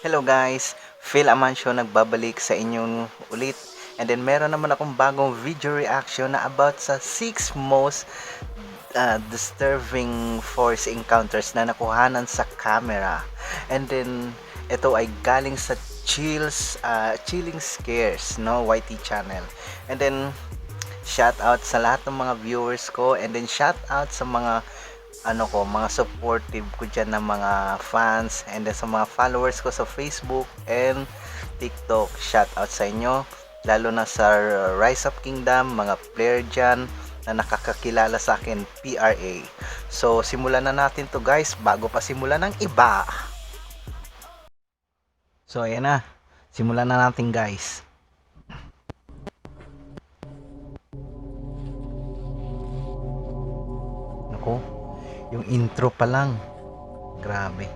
Hello guys, Phil Amancio nagbabalik sa inyong ulit. And then meron naman akong bagong video reaction na about sa 6 most disturbing force encounters na nakuhanan sa camera. And then ito ay galing sa Chilling Scares, no, YT channel. And then shout out sa lahat ng mga viewers ko, and then shout out sa mga mga supportive ko dyan ng mga fans, and then sa mga followers ko sa Facebook and TikTok. Shout out sa inyo, lalo na sa Rise of Kingdom, mga player dyan na nakakakilala sa akin, PRA. So simulan na natin to guys, bago pa simulan ng iba. So ayan na, simulan na natin guys. Nako, yung intro pa lang, grabe.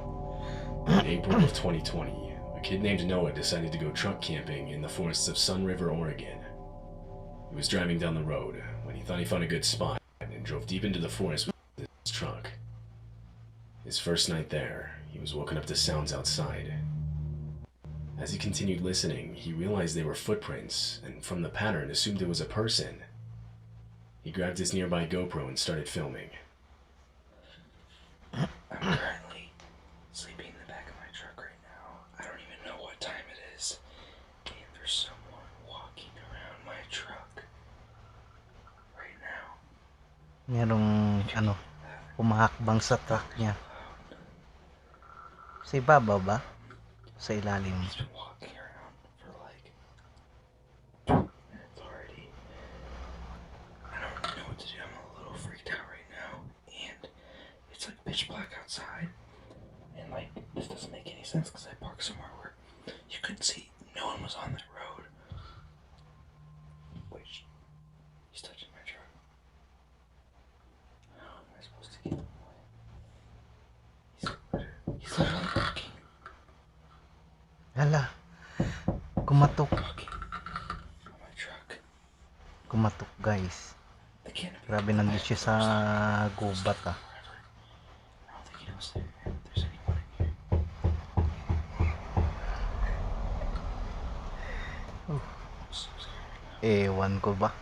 In April of 2020, a kid named Noah decided to go truck camping in the forests of Sun River, Oregon. He was driving down the road when he thought he found a good spot and drove deep into the forest with his truck. His first night there, he was woken up to sounds outside. As he continued listening, he realized they were footprints, and from the pattern assumed it was a person. He grabbed his nearby GoPro and started filming. I'm currently sleeping in the back of my truck right now. I don't even know what time it is. And there's someone walking around my truck right now. Merong humahakbang sa truck niya. Sa ibabaw ba? Sa ilalim. He's been walking around for like 2 minutes already. I don't really know what to do. I'm a little freaked out right now. And it's like pitch black outside. And like, this doesn't make any sense because I parked somewhere where you couldn't see. No one was on that road. Wait, he's touching my truck. How am I supposed to get him away? He's literally walking. Hala, kumatok. Walking on my truck. Kumatok guys. The canopy. Grabe, nandun siya sa gubat I don't think he knows there's anyone in here. I'm so scared right now. Ewan ko ba?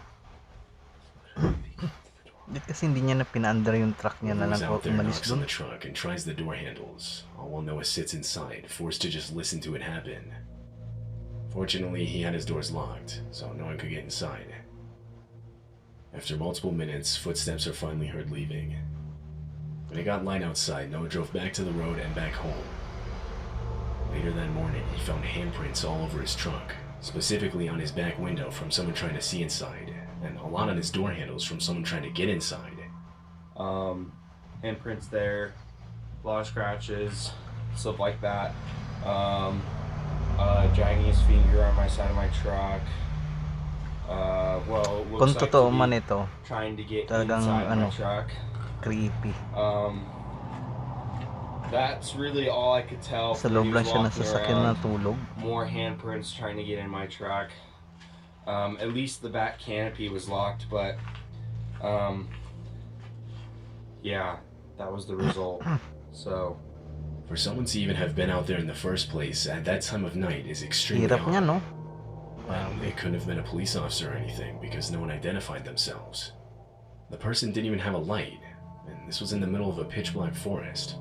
Literally peeking through the door. Bakit kasi hindi niya na pinaandar yung truck niya na Noah lang was out there, umalis knocks on dun? the truck and tries the door handles, all while Noah sits inside, forced to just listen to it happen. Fortunately, he had his doors locked, so no one could get inside. After multiple minutes, footsteps are finally heard leaving. When it got light outside, Noah drove back to the road and back home. Later that morning, he found handprints all over his truck, specifically on his back window from someone trying to see inside, and a lot on his door handles from someone trying to get inside. Handprints there, a lot of scratches, stuff like that. Dragging his finger on my side of my truck. Well, it Kung looks like totoo to be man ito, trying to get talagang inside my truck. creepy. That's really all I could tell. Sa from loob he lang was siya walking nasasakyan na around. tulog. More handprints trying to get in my truck. At least the back canopy was locked, but yeah, that was the result. So For someone to even have been out there in the first place at that time of night is extremely Hirap niya, odd. no? They couldn't have been a police officer or anything because no one identified themselves. The person didn't even have a light, and this was in the middle of a pitch black forest.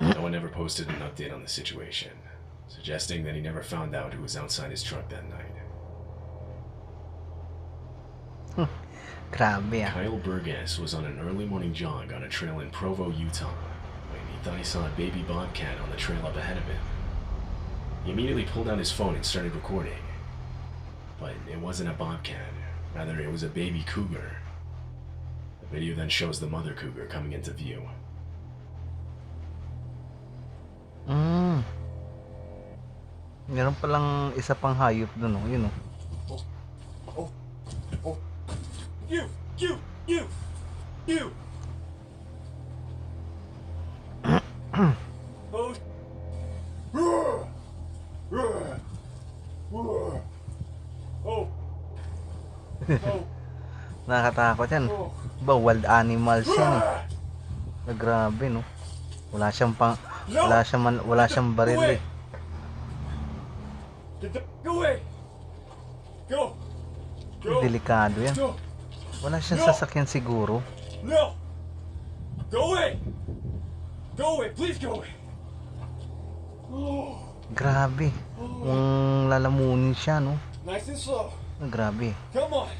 No one ever posted an update on the situation, suggesting that he never found out who was outside his truck that night. Grabe ah. Kyle Burgess was on an early morning jog on a trail in Provo, Utah, when he thought he saw a baby bobcat on the trail up ahead of him. He immediately pulled out his phone and started recording. But it wasn't a bobcat, rather it was a baby cougar. The video then shows the mother cougar coming into view. Meron palang isa pang hayop dun, oh. Yun, oh. you. Nakakatakot yan. Ba, wild animals yan eh. Grabe, no? Wala siyang baril eh. Get the f- away! Go! Go! Delikado yan. Go! Wala siyang No! sasakyan siguro. No! Go away! Go away! Please go away! Oh, Grabe. Kung lalamunin siya, no? nice and slow. Grabe. Come on.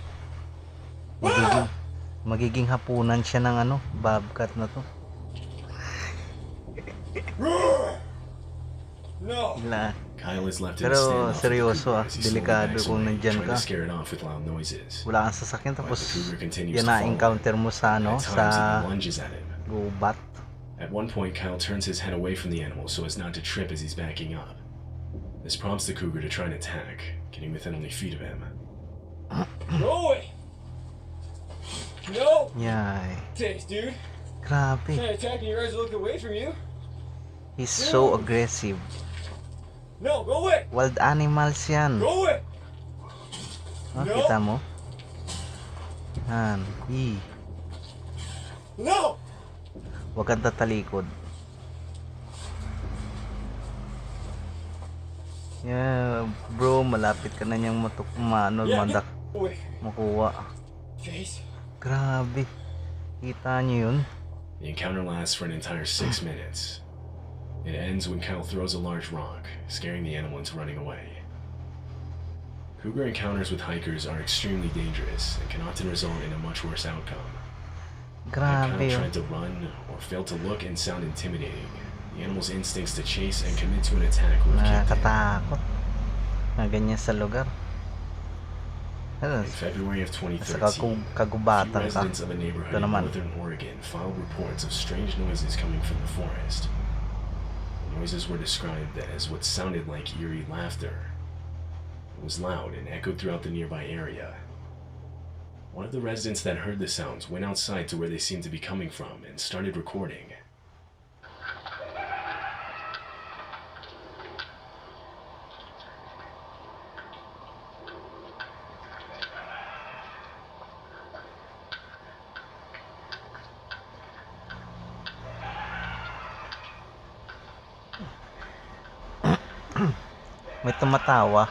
Magiging hapunan siya ng ano, bobcat na to. No. Ila. Kyle is left in a Pero standoff with the seryoso cougar ah, as he slowly delikado backs kung away, nandyan trying ka. to scare it off with loud noises. Wala kang sasakyan tapos But the cougar continues yan to na follow encounter mo sa ano, At sa times, it lunges at him. gubat. At one point, Kyle turns his head away from the animal so as not to trip as he's backing up. This prompts the cougar to try and attack, getting within only feet of him. Go away. No. Yay. Thanks, dude. Grabe. Trying to attack me. Your eyes are looking away from you. He's so aggressive. No, go away. Wild animals yan. Go away. Oh, No. kita mo? Yan. No. Huwag kang tatalikod. Yeah, bro, malapit ka na niyang Yeah, get away. makuha. Face. Grabe. Kita niyo yun? The encounter lasts for an entire 6 minutes. It ends when Kyle throws a large rock, scaring the animal into running away. Cougar encounters with hikers are extremely dangerous and can often result in a much worse outcome. Had Grabe Kyle yun. tried to run or failed to look and sound intimidating, the animal's instincts to chase and commit to an attack would have kicked in. Nakakatakot. Na ganyan sa lugar. Ano, In February of sa 2013, kagubatan few ka. residents of a neighborhood Ito in naman. northern Oregon filed reports of strange noises coming from the forest. The noises were described as what sounded like eerie laughter. It was loud and echoed throughout the nearby area. One of the residents that heard the sounds went outside to where they seemed to be coming from and started recording. May tumatawa.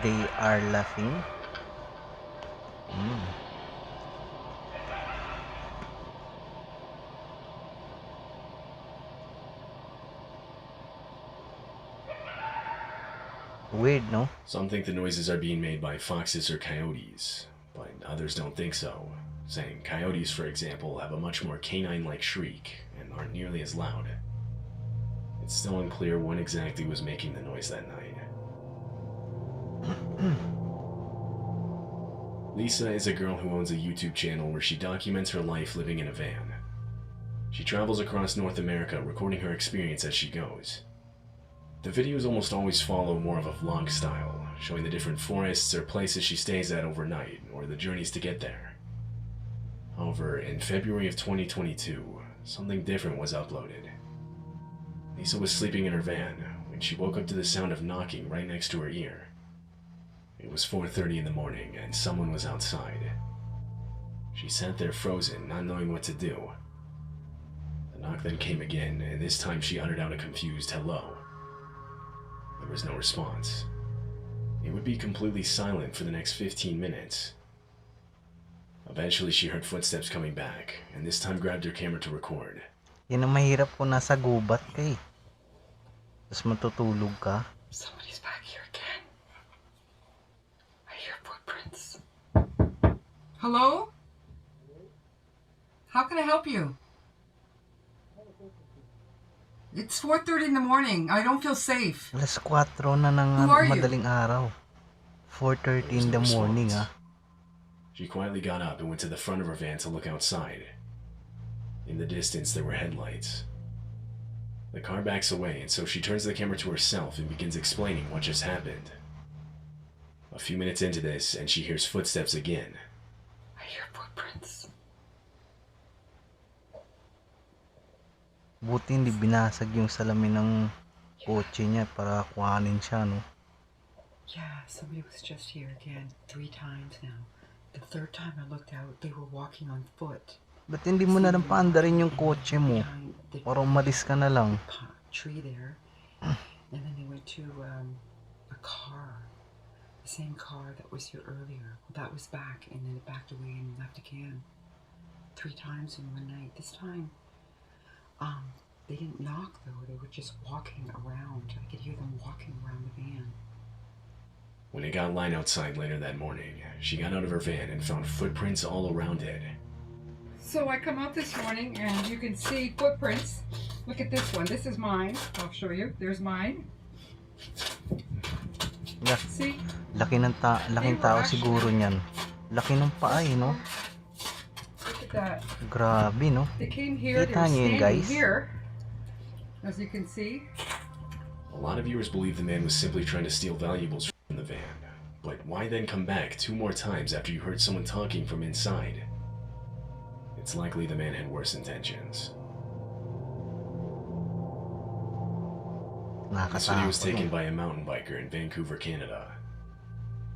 They are laughing. Weird, no? Some think the noises are being made by foxes or coyotes, but others don't think so, saying coyotes, for example, have a much more canine-like shriek and aren't nearly as loud. It's still unclear what exactly was making the noise that night. Lisa is a girl who owns a YouTube channel where she documents her life living in a van. She travels across North America recording her experience as she goes. The videos almost always follow more of a vlog style, showing the different forests or places she stays at overnight, or the journeys to get there. However, in February of 2022, something different was uploaded. Lisa was sleeping in her van when she woke up to the sound of knocking right next to her ear. It was 4:30 in the morning and someone was outside. She sat there frozen, not knowing what to do. The knock then came again, and this time she uttered out a confused hello. There was no response. It would be completely silent for the next 15 minutes. Eventually, she heard footsteps coming back, and this time grabbed her camera to record. Yan ang mahirap kung nasa gubat ka eh. Tapos matutulog ka. Somebody's back here again. I hear footprints. Hello? How can I help you? It's 4:30 in the morning. I don't feel safe. Alas 4 na ng Who are you? madaling araw. 4:30 in the There was no morning response. ah. She quietly got up and went to the front of her van to look outside. In the distance, there were headlights. The car backs away, and so she turns the camera to herself and begins explaining what just happened. A few minutes into this, and she hears footsteps again. I hear footprints. Buti hindi binasag yung salamin ng kotse niya para kuhanin siya, no? Yeah, somebody was just here again 3 times now. The third time I looked out, they were walking on foot. Ba't hindi mo na lang paandarin yung kotse mo? Behind the Para umalis ka na lang. tree there, and then they went to a car, the same car that was here earlier. That was back, and then it backed away and left again. 3 times in one night. This time, they didn't knock though. They were just walking around. I could hear them walking around the van. When it got light outside later that morning, she got out of her van and found footprints all around it. So I come out this morning and you can see footprints. Look at this one. This is mine. I'll show you. There's mine. Yeah. See? Laking tao siguro niyan. Laki ng paa eh, no? Look at that. Grabe, no? They came here. They Kita were niyo yun, standing guys? here. As you can see. A lot of viewers believe the man was simply trying to steal valuables from the van. But why then come back 2 more times after you heard someone talking from inside? It's likely the man had worse intentions. This video was taken by a mountain biker in Vancouver, Canada.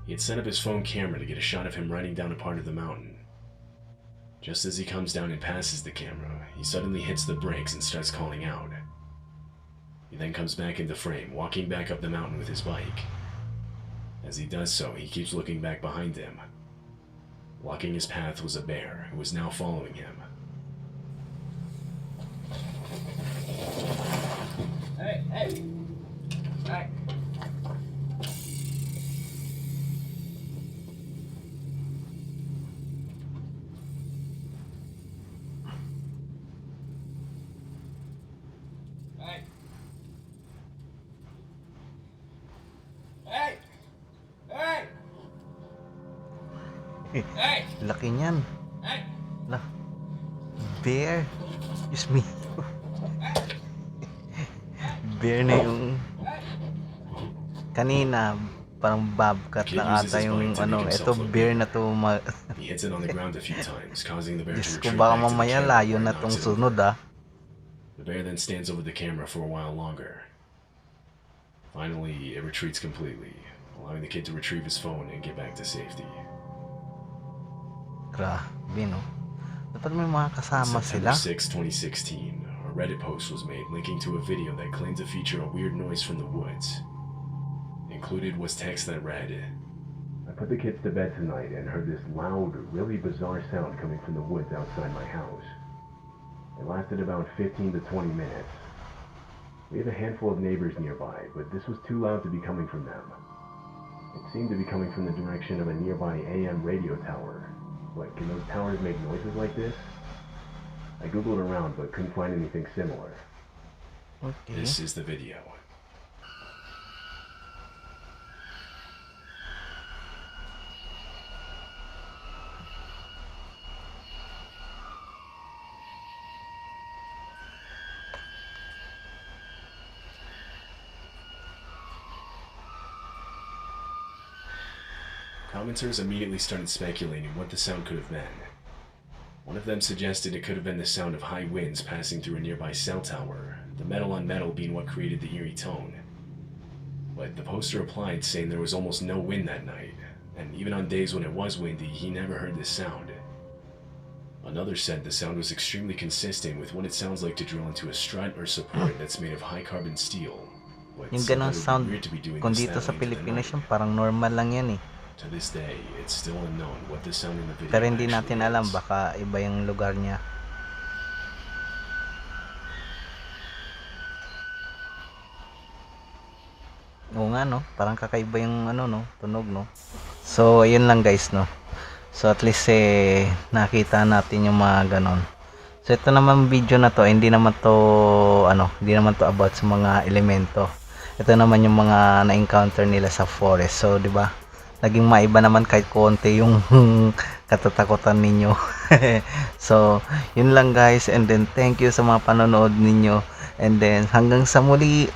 He had set up his phone camera to get a shot of him riding down a part of the mountain. Just as he comes down and passes the camera, he suddenly hits the brakes and starts calling out. He then comes back into frame, walking back up the mountain with his bike. As he does so, he keeps looking back behind him. Blocking his path was a bear, who was now following him. Hey, hey. Hey. Hey. Hey. Hey. Hey. Laki niyan. Hey. Lah. Bear. Excuse me. Bear na yung kanina parang bobcat na ata yung ano, ito bear na to He hits it on the ground a few times, causing the bear Diyos to ko, retreat baka back to the mamaya camera layo where na it tong knocks it. sunod ah. The bear then stands over the camera for a while longer. Finally, it retreats completely, allowing the kid to retrieve his phone and get back to safety. Grabe, no? Dapat may mga kasama September sila. 6, 2016, a Reddit post was made linking to a video that claimed to feature a weird noise from the woods. Included was text that read, "I put the kids to bed tonight and heard this loud, really bizarre sound coming from the woods outside my house. It lasted about 15 to 20 minutes. We have a handful of neighbors nearby, but this was too loud to be coming from them. It seemed to be coming from the direction of a nearby AM radio tower. What, can those towers make noises like this? I googled around but couldn't find anything similar." Okay. This is the video. Commenters immediately started speculating what the sound could have been. One of them suggested it could have been the sound of high winds passing through a nearby cell tower, the metal on metal being what created the eerie tone. But the poster replied saying there was almost no wind that night, and even on days when it was windy, he never heard this sound. Another said the sound was extremely consistent with what it sounds like to drill into a strut or support that's made of high carbon steel. But Yung said ganong that it would be sound, weird to be doing kung this dito that sa late into the Pilipinas night. yun, parang normal lang yan eh. To this day, it's still unknown what the sound in the video Pero hindi actually natin alam, is. baka iba yung lugar niya. Oo nga no, parang kakaiba yung ano no, tunog no. So ayun lang guys no. So at least nakita natin yung mga ganon. So ito naman video na to, hindi naman to about sa mga elemento. Ito naman yung mga na-encounter nila sa forest. So 'di ba? Naging maiba naman kahit konti yung katatakutan ninyo. So yun lang guys, and then thank you sa mga panonood ninyo, and then hanggang sa muli.